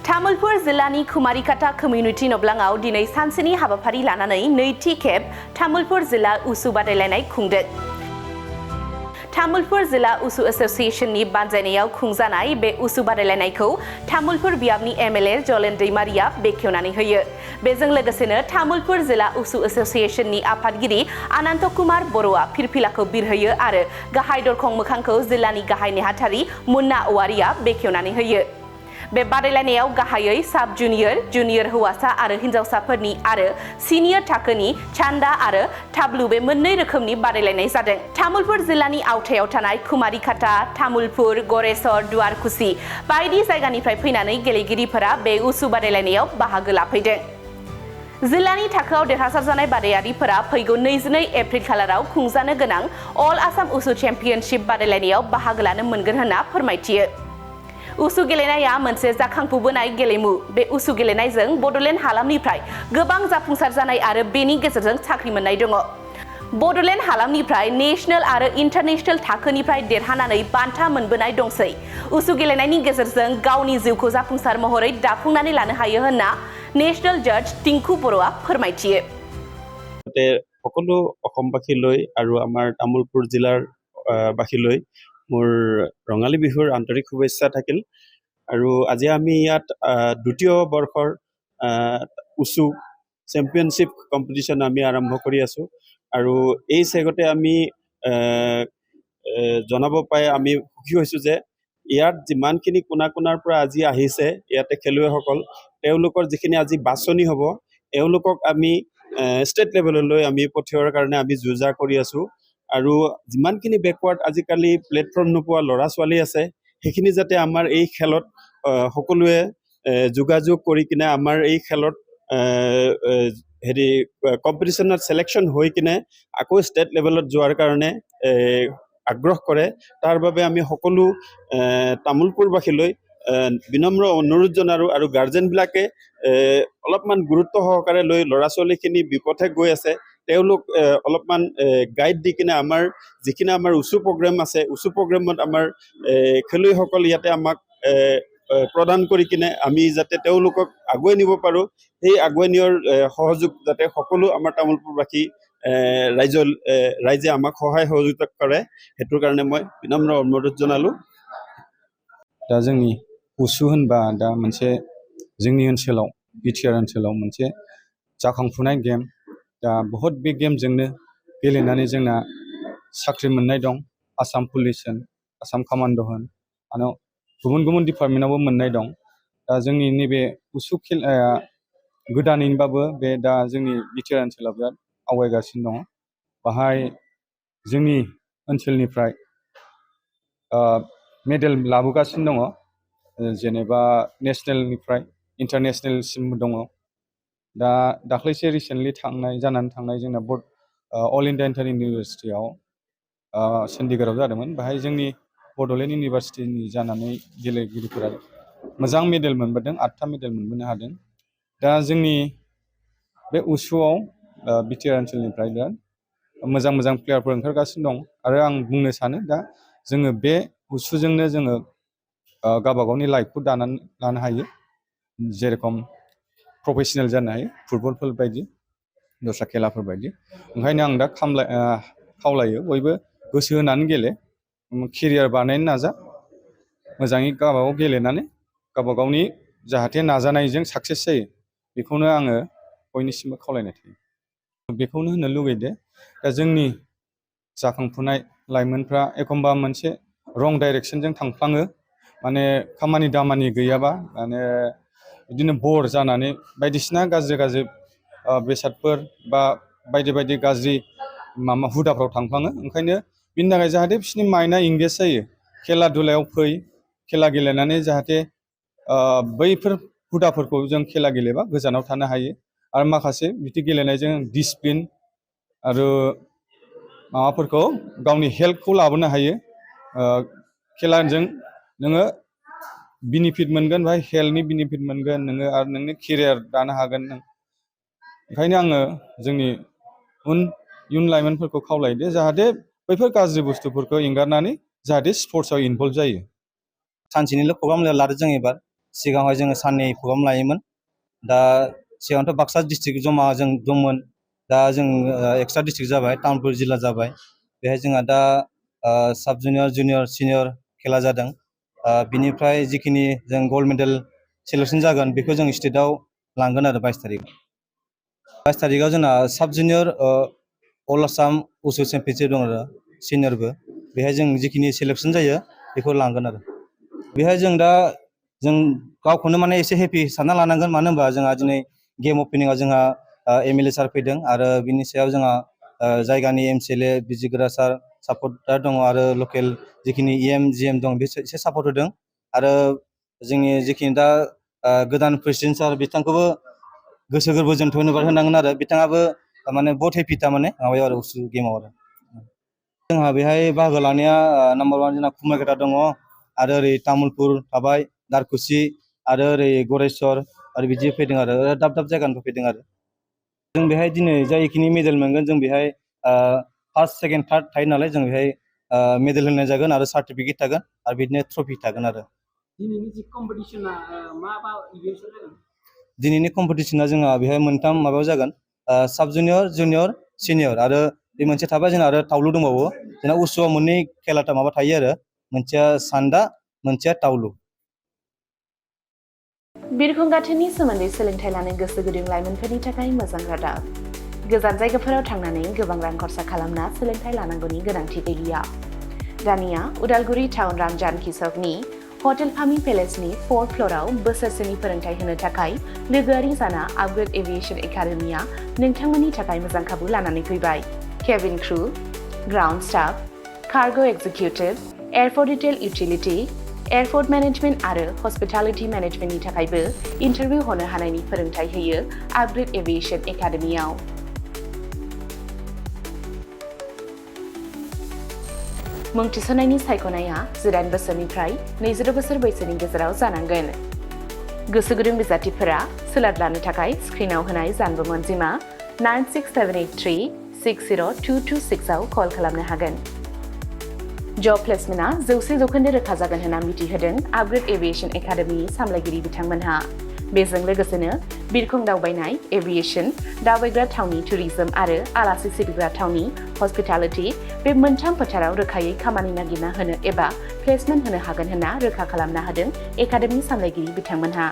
तामुलपुर जिल्लानि खुमारिकाटा कमिउनिटि नब्लाङाव दिनै सानसेनि हाबाफारि लानानै नैथि खेब तामुलपुर जिल्ला उसु बादायलायनाय खुंदों। तामुलपुर जिल्ला उसु एसोसिएशननि बानजायनायाव खुंजानाय बे उसु बादायलायनायखौ तामुलपुर बियाबनि एमएलए जलेन दैमारिया बेखेवनानै होयो। बेजों लोगोसेनो तामुलपुर जिल्ला उसु एसोसिएशननि आफादगिरि अनन्त कुमार बर'आ फिरफिलाखौ बिरहोयो आरो गाहाय दरखं मोखांखौ जिल्लानि गाहाय नेहाथारि मुन्ना औवारिया बेखेवनानै होयो। बे बादायलायनायाव गाहायै साब जुनियर, जुनियर हौवासा आरो हिन्जावसाफोरनि आरो सिनियर थाखोनि चान्दा आरो थाब्लु बे मोननै रोखोमनि बादायलायनाय जादों। तामुलपुर जिल्लानि आवथायाव थानाय खुमारिकाटा, तामुलपुर, गरेसर, दुवारकुसि बायदि जायगानिफ्राय फैनानै गेलेगिरिफोरा बे उसु बादायलायनायाव बाहागो लाफैदों। जिल्लानि थाखोआव देरहासार जानाय बादायारिफोरा फैगौ 22 एप्रिल खालाराव खुंजानो गोनां अल आसाम उसु चेम्पियनशिप बादायलायनायाव बाहागो लानो मोनगोन होनना फोरमायथियो। उसु गेलेनाया मोनसे जाखांफुबोनाय गेलेमु। बे उसु गेलेनायजों बड'लेण्ड हालामनिफ्राय गोबां जाफुंसार जानाय आरो बेनि गेजेरजों साख्रि मोननाय दङ। बड'लेण्ड हालामनिफ्राय नेशनेल आरो इन्टारनेशनेल थाखोनिफ्राय देरहानानै बान्था मोनबोनाय दंसै। उसु गेलेनायनि गेजेरजों गावनि जिउखौ जाफुंसार महरै दाफुंनानै लानो हायो होनना नेशनेल जज टिंकु बर'आ फोरमायथियो। সকলো অসমবাসীলৈ আৰু আমাৰ তামুলপুৰ জিলাৰ বাসীলৈ মোৰ ৰঙালী বিহুৰ আন্তৰিক শুভেচ্ছা থাকিল। আৰু আজি আমি ইয়াত দ্বিতীয় বৰ্ষৰ উচু চেম্পিয়নশ্বিপ কম্পিটিশ্যন আমি আৰম্ভ কৰি আছোঁ। আৰু এই চেগতে আমি জনাব পাই আমি সুখী হৈছোঁ যে ইয়াত যিমানখিনি কোনা কোনাৰ পৰা আজি আহিছে ইয়াতে খেলুৱৈসকল, তেওঁলোকৰ যিখিনি আজি বাছনি হ'ব, এওঁলোকক আমি ষ্টেট লেভেললৈ আমি পঠিওৱাৰ কাৰণে আমি যুঁজা কৰি আছোঁ। আৰু যিমানখিনি বেকৱাৰ্ড আজিকালি প্লেটফৰ্ম নোপোৱা ল'ৰা ছোৱালী আছে, সেইখিনি যাতে আমাৰ এই খেলত সকলোৱে যোগাযোগ কৰি কিনে আমাৰ এই খেলত কম্পিটিশ্যনত ছিলেকশ্যন হৈ কিনে আকৌ ষ্টেট লেভেলত যোৱাৰ কাৰণে আগ্ৰহ কৰে। তাৰ বাবে আমি সকলো তামুলপুৰবাসীলৈ বিনম্ৰ অনুৰোধ জনাৰো আৰু গাৰ্জেনবিলাকে অলপমান গুৰুত্ব সহকাৰে লৈ ল'ৰা ছোৱালীখিনি বিপথে গৈ আছে, তেওঁলোক অলপমান গাইড দি কিনে আমাৰ যিখিনি আমাৰ উচু প্ৰগ্ৰেম আছে, উচু প্ৰগ্ৰেমত আমাৰ খেলুৱৈসকল ইয়াতে আমাক প্ৰদান কৰি কিনে আমি যাতে তেওঁলোকক আগুৱাই নিব পাৰোঁ, সেই আগুৱাই নিয়াৰ সহযোগ যাতে সকলো আমাৰ তামুলপুৰবাসী ৰাইজে আমাক সহায় সহযোগিতা কৰে, সেইটোৰ কাৰণে মই বিনম্ৰ অনুৰোধ জনালোঁ। दा जोंनि उसु होनबा दा मोनसे जोंनि ओनसोलाव बिटिआर ओनसोलाव मोनसे जाखांफुनाय गेम। दा बहुत बे गेमजोंनो गेलेनानै जोंना साख्रि मोननाय दं। आसाम पुलिस होन, आसाम कामान्ड' होन, आरो गुबुन गुबुन डिपार्टमेन्टआवबो मोननाय दं। दा जोंनि नैबे उसु खेलाया गोदानैबाबो बे दा जोंनि बिटिआर ओनसोलाव बिराद आवगायगासिनो दङ। बाहाय जोंनि ओनसोलनिफ्राय मेडेल लाबोगासिनो दङ, जेनेबा नेसनेलनिफ्राय इन्टारनेसनेलसिमबो दङ। दा दाख्लैसो रिसेन्टलि जानानै थांनाय जोंना अल इन्डिया इन्टार इउनिभार्सिटियाव चन्डीगढ़आव जादोंमोन। बाहाय जोंनि बड'लेण्ड इउनिभार्सिटिनि जानानै गेलेगिरिफोरा मोजां मेडेल मोनबोदों, 8था मेडेल मोनबोनो हादों। दा जोंनि बे उसुआव बिटिआर ओनसोलनिफ्राय दा मोजां मोजां प्लेयारफोर ओंखारगासिनो दं। आरो आं बुंनो सानो दा जोङो बे उसुजोंनो जोङो गावबा गावनि लाइफखौ दानानै लानो हायो, जेरेखम प्रफेसनेल जानो हायो फुटबलफोर बायदि, दस्रा खेलाफोर बायदि। ओंखायनो आं दा खावलायो बयबो गोसो होनानै गेले, केरियार बानायनो नाजा, मोजाङै गावबागाव गेलेनानै गावबा गावनि जाहाथे नाजानायजों साक्सेस जायो, बेखौनो आङो बयनिसिमबो खावलायनाय थायो। बेखौनो होननो लुगैदो दा जोंनि जाखांफुनाय लाइमोनफ्रा एखमबा मोनसे रं डाइरेक्सनजों थांफ्लाङो, माने खामानि दामानि गैयाबा माने बिदिनो बर जानानै बायदिसिना गाज्रि गाज्रि बेसादफोर बा बायदि बायदि गाज्रि हुदाफ्राव थांफ्लाङो। ओंखायनो बिनि थाखाय जाहाथे बिसोरनि माइन्डआ इंगेज जायो, खेला दुलायाव फै, खेला गेलेनानै जाहाथे बैफोर हुदाफोरखौ जों खेला गेलेबा गोजानाव थानो हायो। आरो माखासे बिदि गेलेनायजों डिसिप्लिन आरो माबाफोरखौ गावनि हेल्थखौ लाबोनो हायो। खेलाजों नोङो बेनिफिट मोनगोन, बाहाय हेल्थनि बेनिफिट मोनगोन नोङो, आरो नोंनि केरियार दानो हागोन नों। ओंखायनो आङो जोंनि इयुन लाइमोनफोरखौ खावलायदो जाहाथे बैफोर गाज्रि बुस्थुफोरखौ एंगारनानै जाहाथे स्पर्ट्सआव इनभल्भ जायो। सानसेनिल' प्रग्राम लादों जों एबार, सिगाङावहाय जोङो साननै प्रग्राम लायोमोन दा सिगांथ' बाक्सा डिस्ट्रिक्ट जमा जों दंमोन दा जों एक्सट्रा डिस्ट्रिक्ट जाबाय तामुलपुर जिल्ला जाबाय बेहाय जोंहा दा साब जुनियर जुनियर सिनियर खेला जादों बिनिफ्राय जिखिनि जों गल्ड मेडेल सिलेक्सन जागोन बेखौ जों स्टेटआव लांगोन आरो 22 तारिखआव जोंना साब जुनियर अल आसाम उसु चेम्पियनशिप दं आरो सिनियरबो बेहाय जों जिखिनि सिलेक्सन जायो बेखौ लांगोन आरो बेहाय जों दा जों गावखौनो माने एसे हेपि सानना लानांगोन मानो होनबा जोंहा दिनै गेम अपेनिंआव जोंहा एमएलए सार फैदों आरो बिनि सायाव जोंहा जायगानि एमसिएलए बिजिग्रा सार सापर्टार दङ आरो लकेल जिखिनि इएम जिएम दं बे एसे सापर्ट होदों आरो जोंनि जिखिनि दा गोदान प्रेसिडेन्ट सार बिथांखौबो गोसो गोरबो जों धन्यबाद होनांगोन आरो बिथाङाबो माने बहुत हेपि थारमाने माबायाव आरो उसु गेमाव आरो जोंहा बेहाय बाहागो लानाया नाम्बार 1 जोंना कुमारघाटा दङ आरो ओरै तामुलपुर थाबाय दारकुसि आरो ओरै गरेस्वर आरो बिदि फैदों आरो दाब दाब जायगानिफ्राय फैदों आरो जों बेहाय दिनै जायखिनि मेडेल मोनगोन जों बेहाय फार्स्ट सेकेन्ड थार्ड थायो नालाय जों बेहाय मेडेल होनाय जागोन आरो सार्टिफिकेट थागोन आरो बिदिनो ट्रफि थागोन आरो दिनैनि कम्पिटिसना जोंहा बेहाय मोनथाम माबायाव जागोन साब जुनियर जुनियर सिनियर आरो बे मोनसे थाबाय जोंना आरो तावलु दंबावो जोंना उसुआव मोननै खेलाटा माबा थायो आरो मोनसेया सान्दा मोनसेया तावलु बिरखं गाथोननि सोमोन्दै सोलोंथाइ लानो गोसो गुदुं लाइमोनफोरनि थाखाय मोजां रादाब गोजान जायगाफोराव थांनानै गोबां रां खरसा खालामना सोलोंथाइ लानांगौनि गोनांथि गैलिया दानिया उदालगुरि टाउन रामजानकि सकनि हटेल फामि पेलेसनि 4th फ्ल'राव बोसोरसेनि फोरोंथाइ होनो थाखाय लोगोआरि जाना आपग्रेड एभिएशन एकाडेमिया नोंथांमोननि थाखाय मोजां खाबु लानानै फैबाय cabin crew ground staff cargo executive airport detail utility airport management आरो हस्पिटालिटी मेनेजमेन्टनि थाखायबो इन्टारभिउ होनो हानायनि फोरोंथाइ होयो आपग्रेड एभिएशन एकाडेमियाव मुं थिसननायनि सायख'नाया 18 बोसोरनिफ्राय 22 बोसोर बैसोनि गेजेराव जानांगोन गोसो गुदुं बिजाथिफोरा सोलाद लानो थाखाय स्क्रिनाव होनाय जानबुं अनजिमा 96783602226 आव कल खालामनो हागोन जब प्लेसमेन्टआ 100% रोखा जागोन होनना मिथिहोदों आपग्रेड एभिएशन एकाडेमिनि सामलायगिरि बिथांमोनहा बेजों लोगोसेनो बिरखं दावबायनाय एभिएशन दावबायग्रा थावनि टुरिजम आरो आलासि सिबिग्रा थावनि हस्पिटालिटी बे मोनथाम फोथाराव रोखायै खामानि नागिरना होनो एबा प्लेसमेन्ट होनो हागोन होनना रोखा खालामना होदों एकाडेमि सामलायगिरि बिथांमोनहा